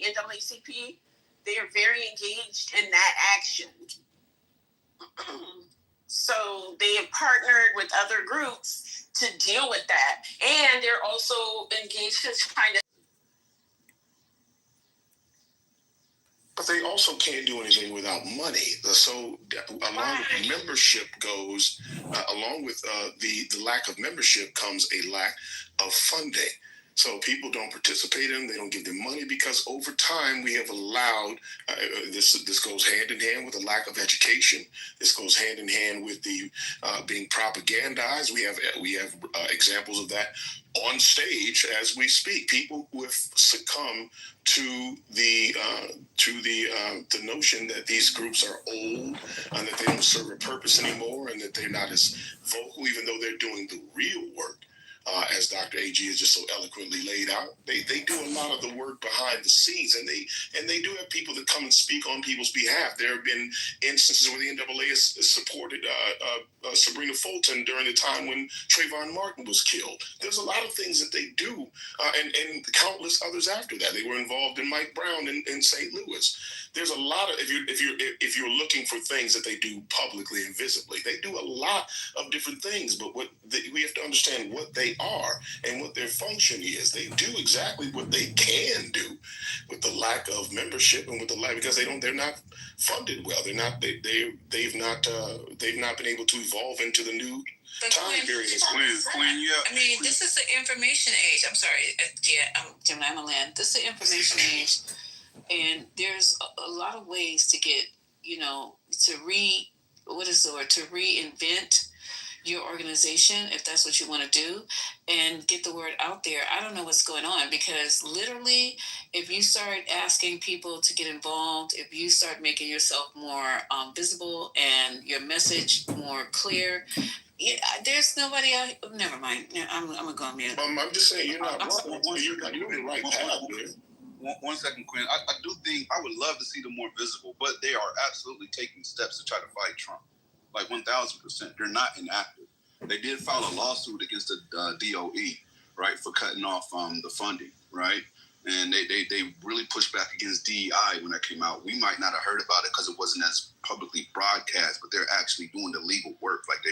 NAACP, they are very engaged in that action. So they have partnered with other groups to deal with that. And they're also engaged in trying to. But they also can't do anything without money. So along with membership goes, along with the lack of membership comes a lack of funding. So people don't participate in them. They don't give them money because over time we have allowed, this goes hand in hand with a lack of education. This goes hand in hand with the being propagandized. We have examples of that on stage as we speak. People who have succumbed to the notion that these groups are old and that they don't serve a purpose anymore and that they're not as vocal, even though they're doing the real work. As Dr. A.G. has just so eloquently laid out, they do a lot of the work behind the scenes, and they do have people that come and speak on people's behalf. There have been instances where the NAA has supported Sabrina Fulton during the time when Trayvon Martin was killed. There's a lot of things that they do, and countless others after that. They were involved in Mike Brown in St. Louis. There's a lot of if you're looking for things that they do publicly and visibly, they do a lot of different things. But we have to understand what they are and what their function is. They do exactly what they can do with the lack of membership and with the lack because they're not funded well. They've not been able to evolve into the new time period. Quinn, I mean, this is the information age. I'm sorry, Jim Amalan. This is the information age, and there's a lot of ways to get, to reinvent your organization, if that's what you want to do, and get the word out there. I don't know what's going on because literally, if you start asking people to get involved, if you start making yourself more visible and your message more clear, there's nobody out. Never mind. I'm gonna go on mute. I'm just saying you're not wrong. You're the right path there. 1 second, Quinn. I do think I would love to see them more visible, but they are absolutely taking steps to try to fight Trump. Like 1,000%. They're not inactive. They did file a lawsuit against the DOE, right, for cutting off the funding, right? And they really pushed back against DEI when that came out. We might not have heard about it because it wasn't as publicly broadcast, but they're actually doing the legal work. Like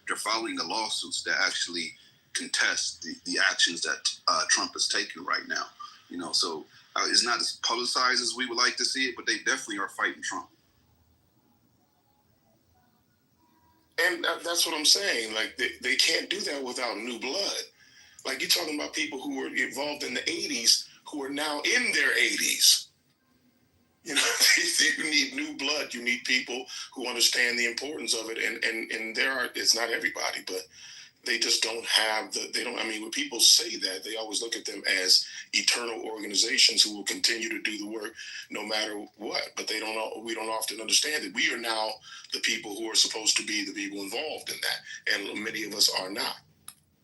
they're filing the lawsuits that actually contest the actions that Trump is taking right now. So it's not as publicized as we would like to see it, but they definitely are fighting Trump. And that's what I'm saying. Like, they can't do that without new blood. Like, you're talking about people who were involved in the 80s who are now in their 80s. You need new blood. You need people who understand the importance of it. And it's not everybody, but they just don't have when people say that, they always look at them as eternal organizations who will continue to do the work no matter what. But we don't often understand that we are now the people who are supposed to be the people involved in that. And many of us are not.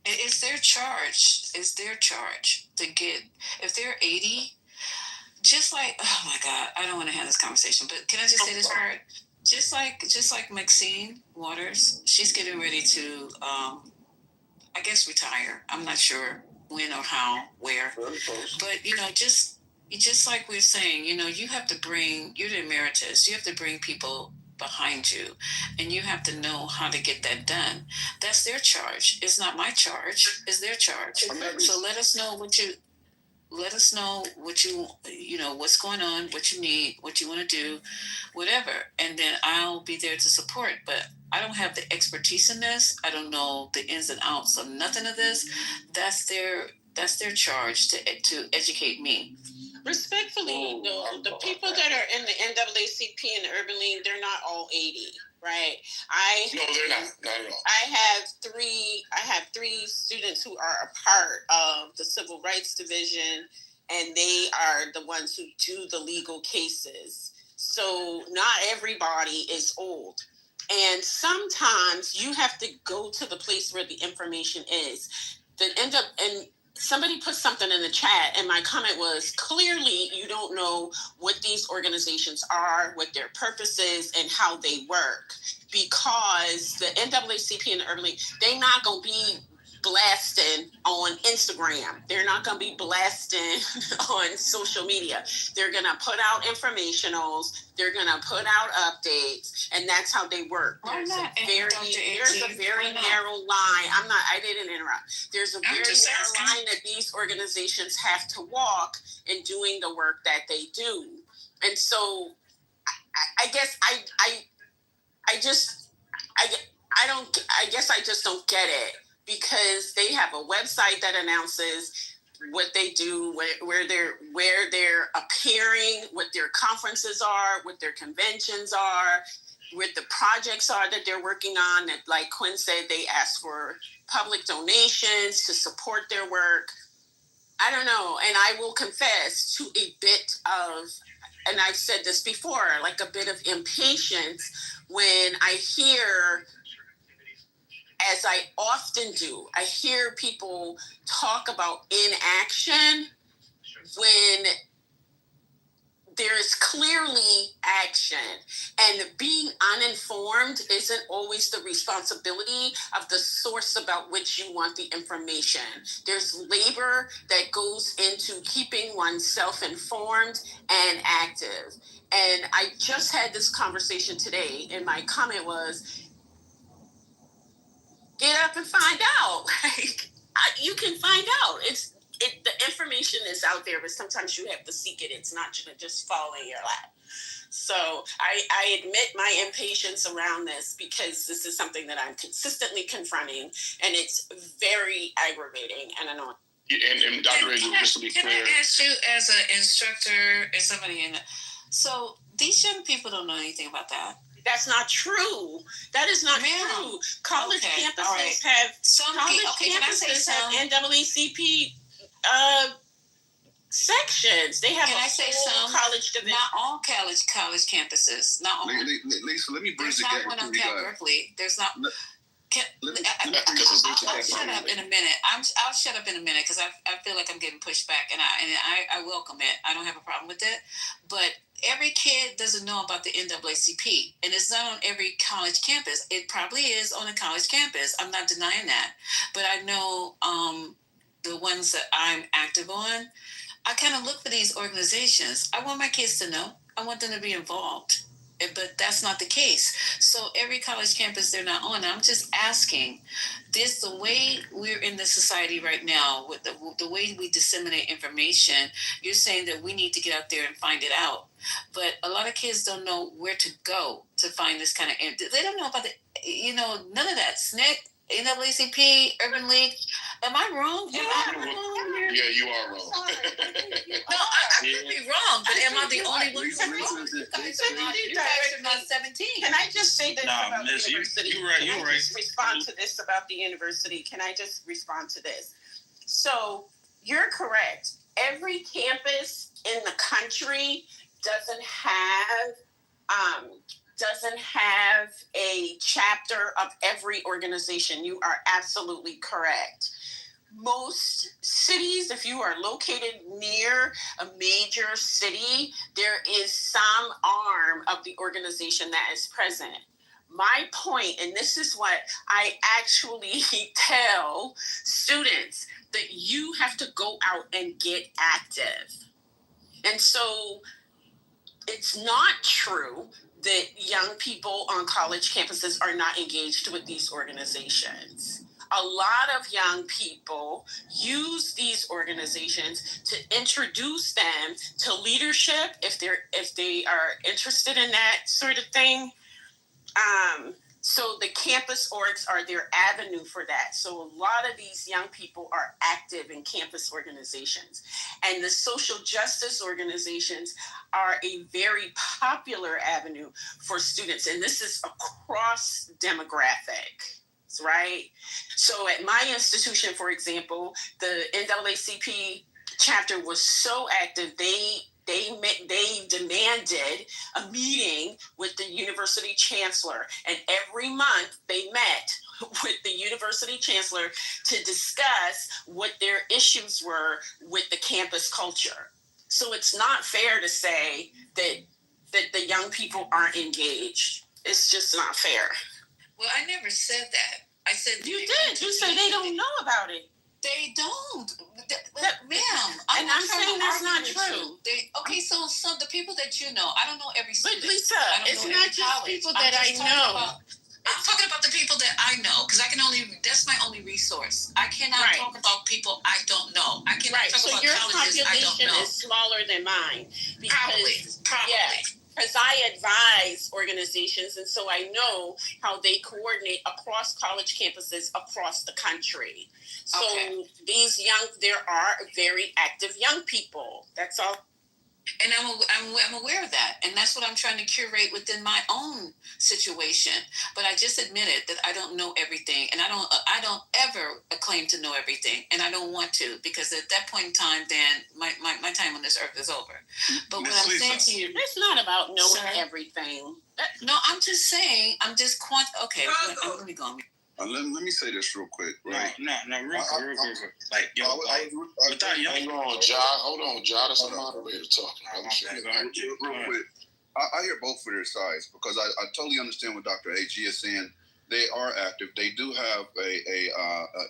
It's their charge. To get, if they're 80, just like, oh my God, I don't want to have this conversation, but can I just say this part? Just like Maxine Waters, she's getting ready to, I guess, retire. I'm not sure when or how, where. But, just like we're saying, you have to you're the emeritus, you have to bring people behind you, and you have to know how to get that done. That's their charge. It's not my charge. It's their charge. So let us know what's going on, what you need, what you want to do, whatever. And then I'll be there to support. But I don't have the expertise in this. I don't know the ins and outs of nothing of this. That's their charge to educate me. Respectfully, the people that are in the NAACP and the Urban League, they're not all 80, right? No, they're not at all. I have three students who are a part of the Civil Rights Division, and they are the ones who do the legal cases. So not everybody is old. And sometimes you have to go to the place where the information is. Somebody put something in the chat, and my comment was, clearly you don't know what these organizations are, what their purpose is, and how they work. Because the NAACP and the Urban League, they're not going to be blasting on Instagram. They're not going to be blasting on social media. They're going to put out informationals. They're going to put out updates, and that's how they work. Why not? There's a very narrow line. I didn't interrupt. There's a very narrow line that these organizations have to walk in doing the work that they do. And so I guess I guess I just don't get it, because they have a website that announces what they do, where they're appearing, what their conferences are, what their conventions are, what the projects are that they're working on. That, like Quinn said, they ask for public donations to support their work. I don't know, and I will confess to a bit of, and I've said this before, like a bit of impatience when I hear, as I often do, I hear people talk about inaction when there is clearly action, and being uninformed isn't always the responsibility of the source about which you want the information. There's labor that goes into keeping oneself informed and active. And I just had this conversation today, and my comment was, get up and find out. Like, you can find out. The information is out there, but sometimes you have to seek it. It's not going to just fall in your lap. So I admit my impatience around this, because this is something that I'm consistently confronting, and it's very aggravating and annoying. And Dr. Adrian, just to be clear, can I ask you, as an instructor, as somebody so these young people don't know anything about that? That's not true. That is not true. College campuses have NAACP sections. They have college division. Not all college campuses. Not all. Lisa, let me bridge the gap. There's not one on Cal Berkeley. There's not. I'll shut up in a minute. I'll shut up in a minute, because I feel like I'm getting pushed back, and I welcome it. I don't have a problem with it, but every kid doesn't know about the NAACP, and it's not on every college campus. It probably is on a college campus. I'm not denying that, but I know the ones that I'm active on, I kind of look for these organizations. I want my kids to know. I want them to be involved. But that's not the case. So every college campus they're not on. I'm just asking, this the way we're in the society right now, with the way we disseminate information, you're saying that we need to get out there and find it out. But a lot of kids don't know where to go to find this kind of, they don't know about none of that. SNCC, NAACP, Urban League. Am I wrong? Yeah, you are wrong. No, I could be wrong, but am I the only one who's wrong? You guys are not 17. Can I just say this about the Miss, university? You're right. Can I just respond to this about the university? Can I just respond to this? So you're correct. Every campus in the country doesn't have a chapter of every organization. You are absolutely correct. Most cities, if you are located near a major city, there is some arm of the organization that is present. My point, and this is what I actually tell students, that you have to go out and get active. And so it's not true that young people on college campuses are not engaged with these organizations. A lot of young people use these organizations to introduce them to leadership if they are interested in that sort of thing. So the campus orgs are their avenue for that. So a lot of these young people are active in campus organizations. And the social justice organizations are a very popular avenue for students. And this is across demographic, right? So at my institution, for example, the NAACP chapter was so active, they demanded a meeting with the university chancellor, and every month they met with the university chancellor to discuss what their issues were with the campus culture. So it's not fair to say that the young people aren't engaged. It's just not fair. Well, I never said that. I said You did. You said they don't know about it. They don't, ma'am. And I'm saying that's not true. Okay, so the people that you know, I don't know every student. But Lisa, it's not just people that I know. I'm talking about the people that I know, because that's my only resource. I cannot talk about people I don't know. I cannot talk about colleges I don't know. Your population is smaller than mine. Probably. Yeah, because I advise organizations, and so I know how they coordinate across college campuses across the country. So there are very active young people. That's all. And I'm aware of that, and that's what I'm trying to curate within my own situation. But I just admitted that I don't know everything, and I don't ever claim to know everything, and I don't want to, because at that point in time, then my time on this earth is over. But what I'm saying to you, it's not about knowing everything. No, I'm just saying. Okay, let me go. Let me say this real quick, right? No, real quick. Like, without young. Hold on, Ja. That's a moderator talking. Real quick. I hear both of their sides, because I totally understand what Dr. AG is saying. They are active. They do have a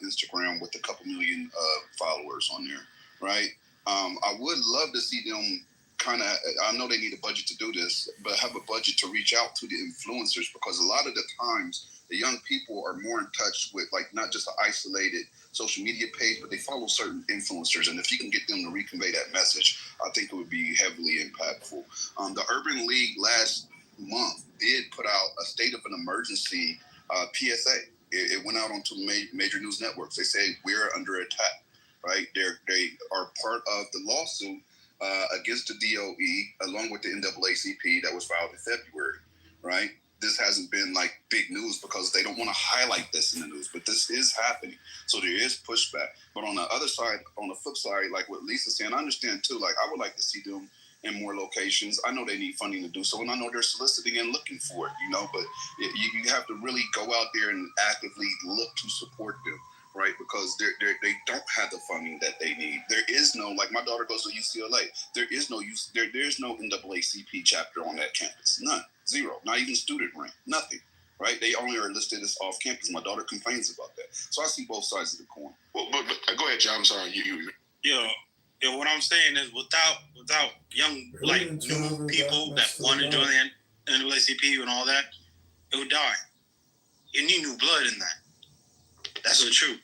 Instagram with a couple million followers on there, right? I would love to see them I know they need a budget to do this, but have a budget to reach out to the influencers, because a lot of the times the young people are more in touch with, like, not just an isolated social media page, but they follow certain influencers. And if you can get them to reconvey that message, I think it would be heavily impactful. The Urban League last month did put out a state of an emergency PSA. It went out onto major news networks. They say we're under attack, right? They are part of the lawsuit against the DOE, along with the NAACP, that was filed in February, right? This hasn't been like big news because they don't want to highlight this in the news, but this is happening. So there is pushback. But on the other side, on the flip side, like what Lisa's saying, I understand too. Like, I would like to see them in more locations. I know they need funding to do so, and I know they're soliciting and looking for it, but you have to really go out there and actively look to support them, right? Because they don't have the funding that they need. There is no, like, my daughter goes to UCLA. There's no NAACP chapter on that campus. None. Zero. Not even student rent. Nothing. Right? They only are listed as off campus. My daughter complains about that. So I see both sides of the coin. Well, but go ahead, John. I'm sorry. Yeah, what I'm saying is, without young, like, new people that want to join the NAACP and all that, it would die. You need new blood in that. That's the truth.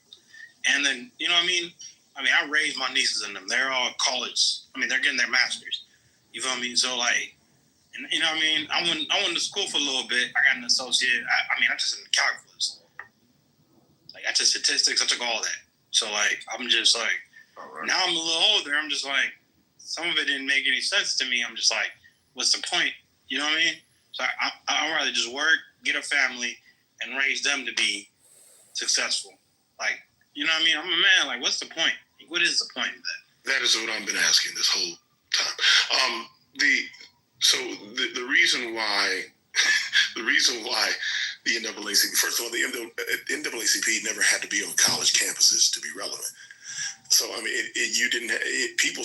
And then, you know what I mean? I raised my nieces and them. They're all college. They're getting their masters. You feel me? So, like, and you know what I mean? I went to school for a little bit. I got an associate. I just in calculus. Like, I took statistics. I took all that. So, like, I'm just like, now I'm a little older. I'm just like, some of it didn't make any sense to me. I'm just like, what's the point? You know what I mean? So I'd rather just work, get a family, and raise them to be successful. Like, you know what I mean? I'm a man. Like, what's the point? What is the point of that? That is what I've been asking this whole time. The reason why the NAACP, first of all, the NAACP never had to be on college campuses to be relevant. So, you didn't. People